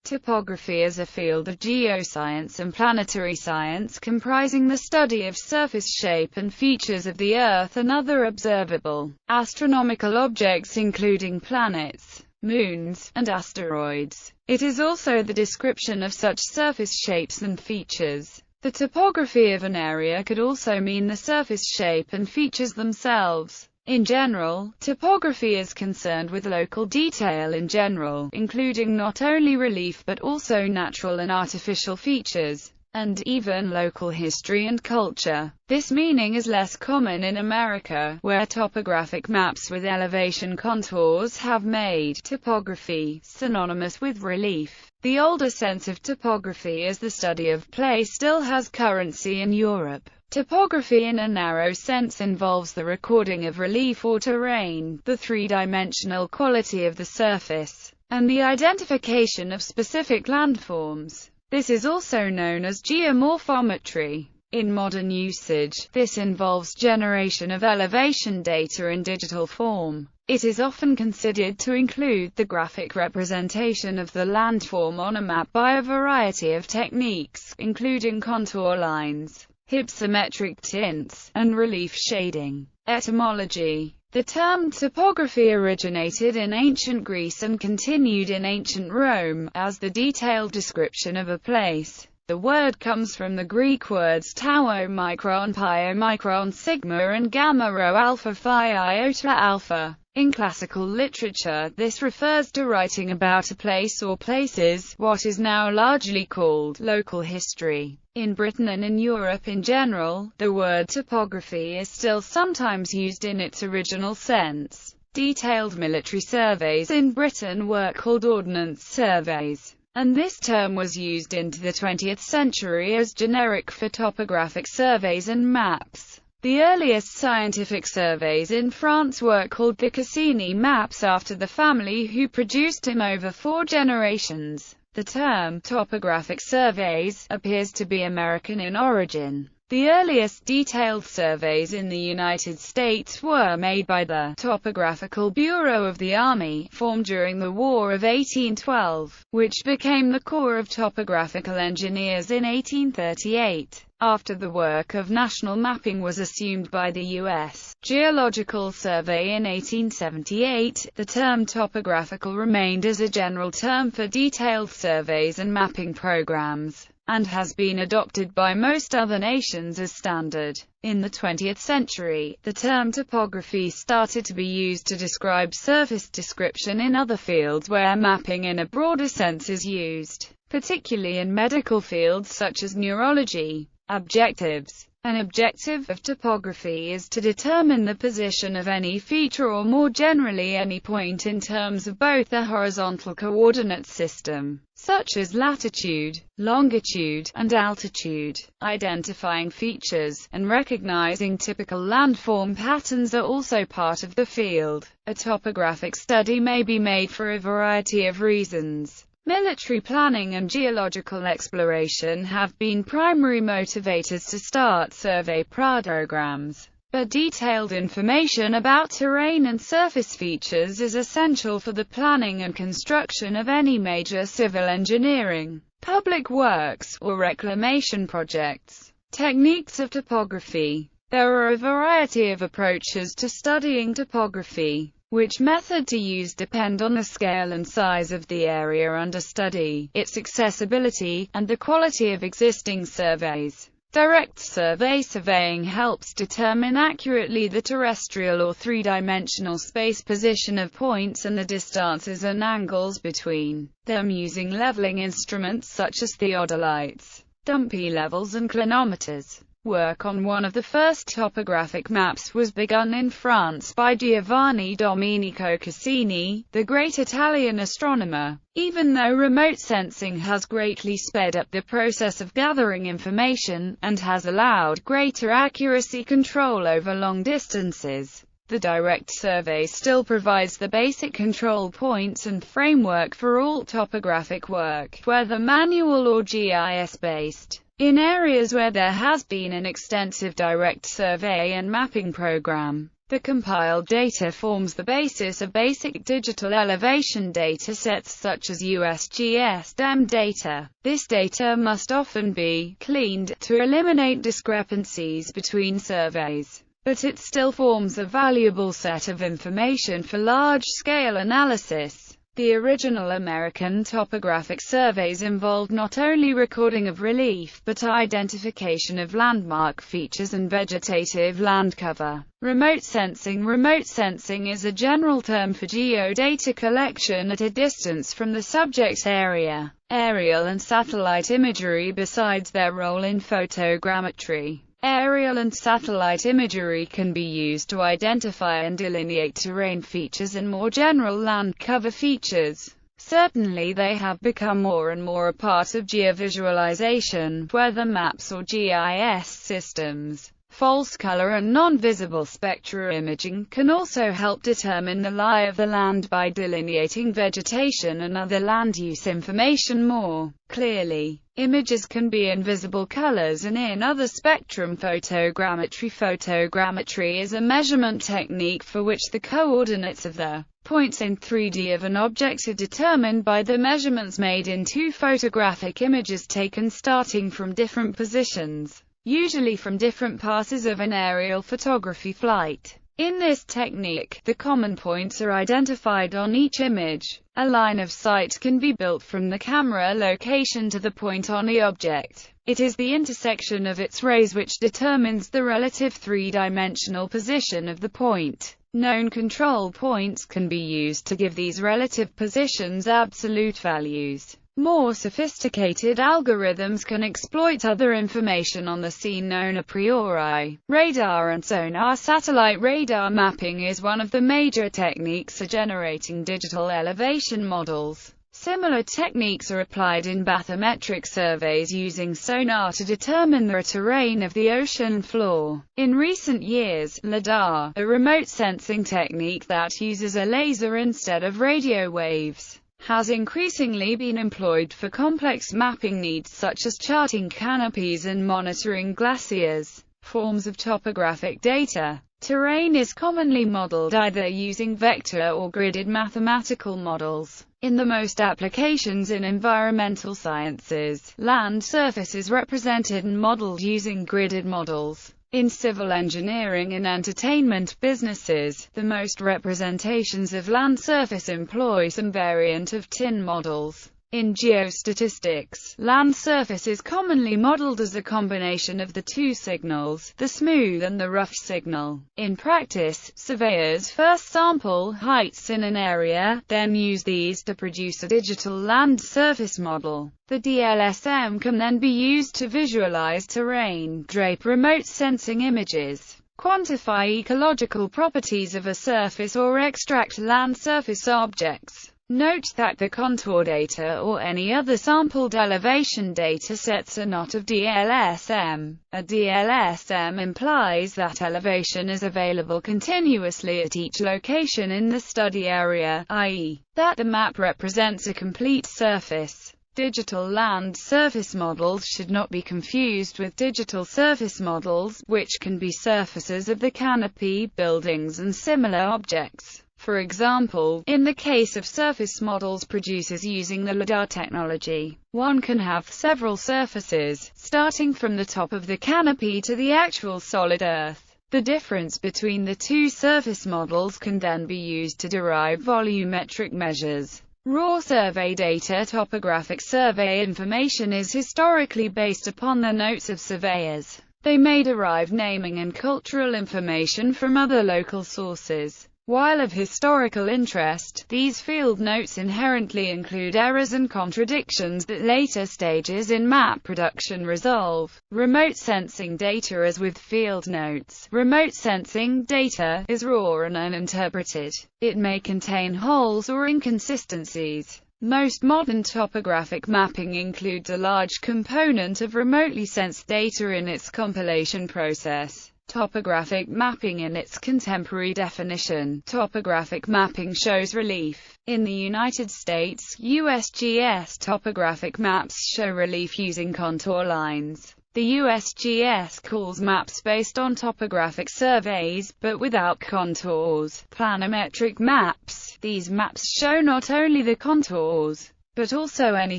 Topography is a field of geoscience and planetary science comprising the study of surface shape and features of the Earth and other observable astronomical objects including planets, moons, and asteroids. It is also the description of such surface shapes and features. The topography of an area could also mean the surface shape and features themselves. In general, topography is concerned with local detail in general, including not only relief but also natural and artificial features, and even local history and culture. This meaning is less common in America, where topographic maps with elevation contours have made topography synonymous with relief. The older sense of topography as the study of place still has currency in Europe. Topography in a narrow sense involves the recording of relief or terrain, the three-dimensional quality of the surface, and the identification of specific landforms. This is also known as geomorphometry. In modern usage, this involves generation of elevation data in digital form. It is often considered to include the graphic representation of the landform on a map by a variety of techniques, including contour lines, hypsometric tints, and relief shading. Etymology. The term topography originated in ancient Greece and continued in ancient Rome, as the detailed description of a place. The word comes from the Greek words tau omicron, pi omicron, sigma and gamma rho alpha phi iota alpha. In classical literature, this refers to writing about a place or places, what is now largely called local history. In Britain and in Europe in general, the word topography is still sometimes used in its original sense. Detailed military surveys in Britain were called ordnance surveys, and this term was used into the 20th century as generic for topographic surveys and maps. The earliest scientific surveys in France were called the Cassini maps after the family who produced them over 4 generations. The term topographic surveys appears to be American in origin. The earliest detailed surveys in the United States were made by the Topographical Bureau of the Army, formed during the War of 1812, which became the Corps of Topographical Engineers in 1838. After the work of national mapping was assumed by the U.S. Geological Survey in 1878, the term topographical remained as a general term for detailed surveys and mapping programs, and has been adopted by most other nations as standard. In the 20th century, the term topography started to be used to describe surface description in other fields where mapping in a broader sense is used, particularly in medical fields such as neurology. Objectives. An objective of topography is to determine the position of any feature or more generally any point in terms of both a horizontal coordinate system, such as latitude, longitude, and altitude. Identifying features, and recognizing typical landform patterns are also part of the field. A topographic study may be made for a variety of reasons. Military planning and geological exploration have been primary motivators to start survey programs, but detailed information about terrain and surface features is essential for the planning and construction of any major civil engineering, public works, or reclamation projects. Techniques of topography. There are a variety of approaches to studying topography. Which method to use depend on the scale and size of the area under study, its accessibility, and the quality of existing surveys. Direct surveying helps determine accurately the terrestrial or three-dimensional space position of points and the distances and angles between them using leveling instruments such as theodolites, dumpy levels and clinometers. Work on one of the first topographic maps was begun in France by Giovanni Domenico Cassini, the great Italian astronomer. Even though remote sensing has greatly sped up the process of gathering information, and has allowed greater accuracy control over long distances, the direct survey still provides the basic control points and framework for all topographic work, whether manual or GIS-based. In areas where there has been an extensive direct survey and mapping program, The compiled data forms the basis of basic digital elevation data sets such as USGS DEM data. This data must often be cleaned to eliminate discrepancies between surveys, but it still forms a valuable set of information for large-scale analysis. The original American topographic surveys involved not only recording of relief, but identification of landmark features and vegetative land cover. Remote sensing. Remote sensing is a general term for geodata collection at a distance from the subject area. Aerial and satellite imagery. Besides their role in photogrammetry, aerial and satellite imagery can be used to identify and delineate terrain features and more general land cover features. Certainly they have become more and more a part of geovisualization, whether maps or GIS systems. False color and non-visible spectra imaging can also help determine the lie of the land by delineating vegetation and other land use information more clearly. Images can be in visible colors and in other spectrum. Photogrammetry. Photogrammetry is a measurement technique for which the coordinates of the points in 3D of an object are determined by the measurements made in two photographic images taken starting from different positions, usually from different passes of an aerial photography flight. In this technique, the common points are identified on each image. A line of sight can be built from the camera location to the point on the object. It is the intersection of its rays which determines the relative three-dimensional position of the point. Known control points can be used to give these relative positions absolute values. More sophisticated algorithms can exploit other information on the scene known a priori. Radar and sonar. Satellite radar mapping is one of the major techniques for generating digital elevation models. Similar techniques are applied in bathymetric surveys using sonar to determine the terrain of the ocean floor. In recent years, LiDAR, a remote sensing technique that uses a laser instead of radio waves, has increasingly been employed for complex mapping needs such as charting canopies and monitoring glaciers. Forms of topographic data. Terrain is commonly modeled either using vector or gridded mathematical models. In the most applications in environmental sciences, land surface is represented and modeled using gridded models. In civil engineering and entertainment businesses, the most representations of land surface employ some variant of tin models. In geostatistics, land surface is commonly modeled as a combination of the two signals, the smooth and the rough signal. In practice, surveyors first sample heights in an area, then use these to produce a digital land surface model. The DLSM can then be used to visualize terrain, drape remote sensing images, quantify ecological properties of a surface or extract land surface objects. Note that the contour data or any other sampled elevation data sets are not of DLSM. A DLSM implies that elevation is available continuously at each location in the study area, i.e., that the map represents a complete surface. Digital land surface models should not be confused with digital surface models, which can be surfaces of the canopy, buildings and similar objects. For example, in the case of surface models produced using the LiDAR technology, one can have several surfaces, starting from the top of the canopy to the actual solid Earth. The difference between the two surface models can then be used to derive volumetric measures. Raw survey data. Topographic survey information is historically based upon the notes of surveyors. They may derive naming and cultural information from other local sources. While of historical interest, these field notes inherently include errors and contradictions that later stages in map production resolve. Remote sensing data. As with field notes, remote sensing data is raw and uninterpreted. It may contain holes or inconsistencies. Most modern topographic mapping includes a large component of remotely sensed data in its compilation process. Topographic mapping. In its contemporary definition, topographic mapping shows relief. In the United States, USGS topographic maps show relief using contour lines. The USGS calls maps based on topographic surveys, but without contours, planimetric maps. These maps show not only the contours, but also any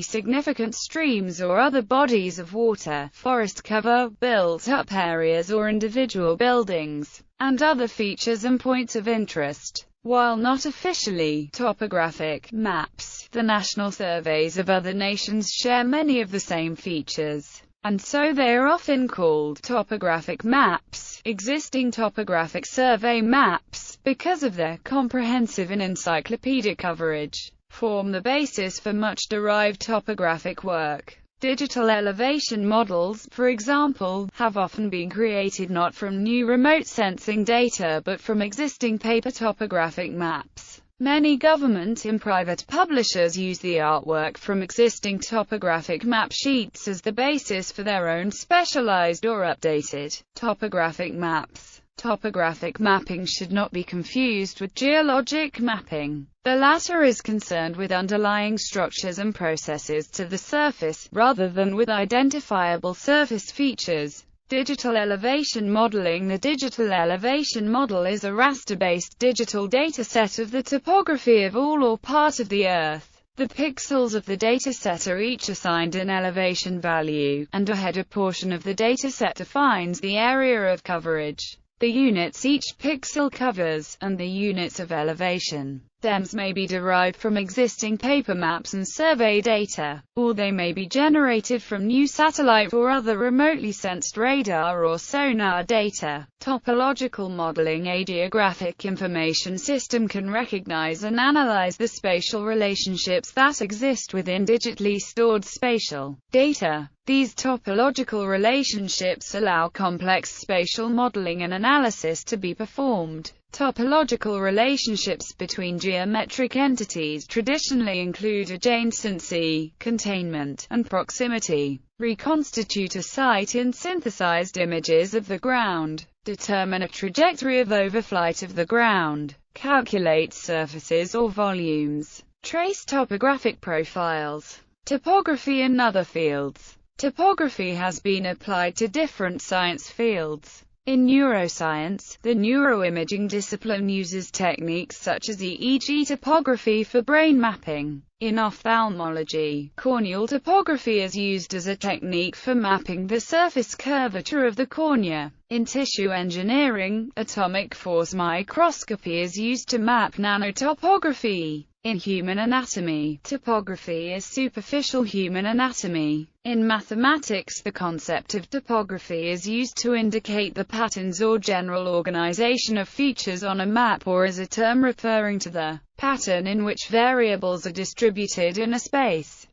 significant streams or other bodies of water, forest cover, built-up areas or individual buildings, and other features and points of interest. While not officially topographic maps, the national surveys of other nations share many of the same features, and so they are often called topographic maps. Existing topographic survey maps, because of their comprehensive and encyclopedic coverage, form the basis for much derived topographic work. Digital elevation models, for example, have often been created not from new remote sensing data but from existing paper topographic maps. Many government and private publishers use the artwork from existing topographic map sheets as the basis for their own specialized or updated topographic maps. Topographic mapping should not be confused with geologic mapping. The latter is concerned with underlying structures and processes to the surface, rather than with identifiable surface features. Digital elevation modeling. The digital elevation model is a raster-based digital dataset of the topography of all or part of the Earth. The pixels of the dataset are each assigned an elevation value, and a header portion of the dataset defines the area of coverage, the units each pixel covers, and the units of elevation. Stems may be derived from existing paper maps and survey data, or they may be generated from new satellite or other remotely sensed radar or sonar data. Topological modeling. A geographic information system can recognize and analyze the spatial relationships that exist within digitally stored spatial data. These topological relationships allow complex spatial modeling and analysis to be performed. Topological relationships between geometric entities traditionally include adjacency, containment, and proximity. Reconstitute a site in synthesized images of the ground. Determine a trajectory of overflight of the ground. Calculate surfaces or volumes. Trace topographic profiles. Topography and other fields. Topography has been applied to different science fields. In neuroscience, the neuroimaging discipline uses techniques such as EEG topography for brain mapping. In ophthalmology, corneal topography is used as a technique for mapping the surface curvature of the cornea. In tissue engineering, atomic force microscopy is used to map nanotopography. In human anatomy, topography is superficial human anatomy. In mathematics, the concept of topography is used to indicate the patterns or general organization of features on a map, or as a term referring to the pattern in which variables are distributed in a space.